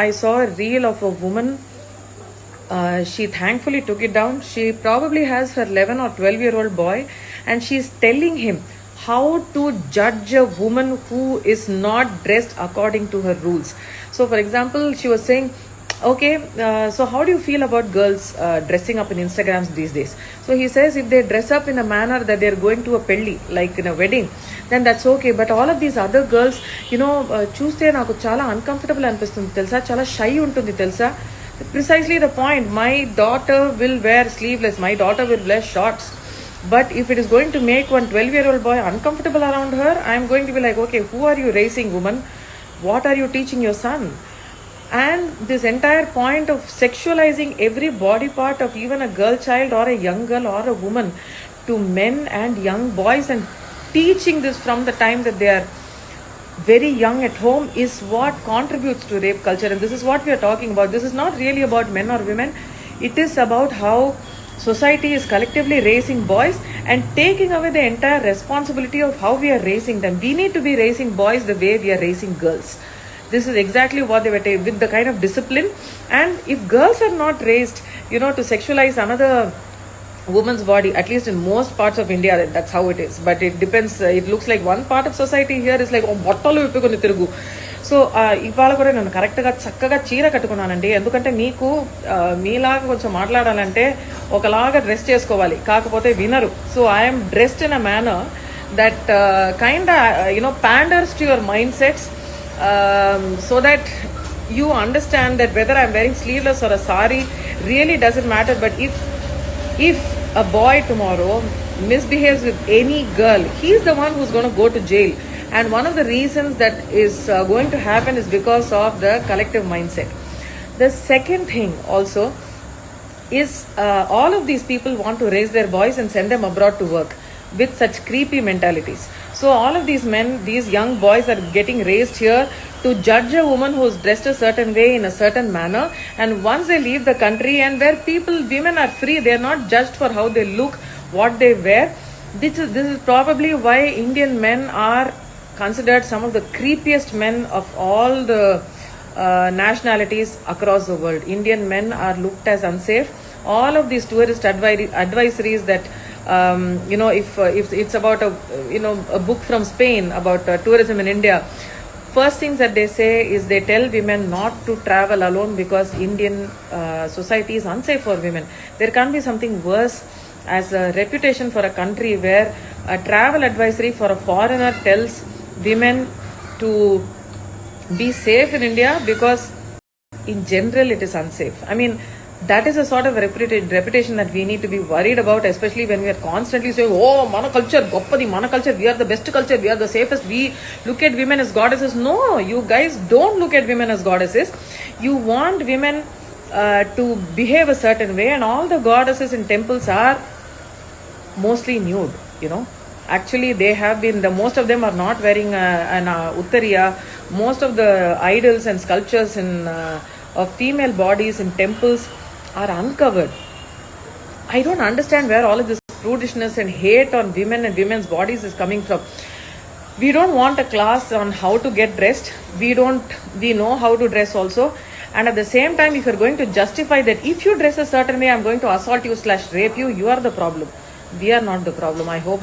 I saw a reel of a woman. She thankfully took it down. She probably has her 11 or 12-year-old boy, and she's telling him how to judge a woman who is not dressed according to her rules. So for example, she was saying, okay, so how do you feel about girls dressing up in Instagrams these days? So he says if they dress up in a manner that they're going to a pelli, like in a wedding, then that's okay. But all of these other girls, చూస్తే నాకు చాలా uncomfortable అనిపిస్తుంది తెలుసా, చాలా shy ఉంటుంది తెలుసా. Precisely the point. My daughter will wear sleeveless, my daughter will wear shorts. But if it is going to make one 12-year-old boy uncomfortable around her, I am going to be like, okay, who are you raising, woman? What are you teaching your son? And this entire point of sexualizing every body part of even a girl child or a young girl or a woman to men and young boys, and teaching this from the time that they are very young at home, is what contributes to rape culture. And this is what we are talking about. This is not really about men or women. It is about how society is collectively raising boys and taking away the entire responsibility of how we are raising them. We need to be raising boys the way we are raising girls. This is exactly what they were with the kind of discipline. And if girls are not raised, to sexualize another woman's body, at least in most parts of India, that's how it is. But it depends. It looks like one part of society here is like, oh, బొట్టలు విప్పుకొని తిరుగు. So ఇవాళ కూడా నేను కరెక్ట్గా చక్కగా చీర కట్టుకున్నానండి. ఎందుకంటే మీకు మీలాగా కొంచెం మాట్లాడాలంటే ఒకలాగా డ్రెస్ చేసుకోవాలి, కాకపోతే వినరు. So I'm dressed in a manner that kind panders to your mindsets, so that you understand that whether I'm wearing sleeveless or a sari really doesn't matter. But if a boy tomorrow misbehaves with any girl, he's the one who's going to go to jail. And one of the reasons that is going to happen is because of the collective mindset. The second thing also is all of these people want to raise their boys and send them abroad to work with such creepy mentalities. So all of these men, these young boys are getting raised here to judge a woman who's dressed a certain way in a certain manner. And once they leave the country, and where women are free, they are not judged for how they look, what they wear. This is probably why Indian men are considered some of the creepiest men of all the nationalities across the world. Indian men are looked as unsafe. All of these tourist advisories that if it's about a book from Spain about tourism in India, first things that they say is they tell women not to travel alone because Indian society is unsafe for women. There can't be something worse as a reputation for a country where a travel advisory for a foreigner tells women to be safe in India because in general it is unsafe. I mean, that is a sort of reputation that we need to be worried about, especially when we are constantly saying, oh, mana culture, goppadi, mana culture, we are the best culture, we are the safest, we look at women as goddesses. No, you guys don't look at women as goddesses. You want women to behave a certain way, and all the goddesses in temples are mostly nude, Actually, they have been, most of them are not wearing an uttariya. Most of the idols and sculptures of female bodies in temples are uncovered. I don't understand where all of this prudishness and hate on women and women's bodies is coming from. We don't want a class on how to get dressed. We know how to dress also. And at the same time, if you're going to justify that if you dress a certain way, I'm going to assault you / rape you, you are the problem. We are not the problem. I hope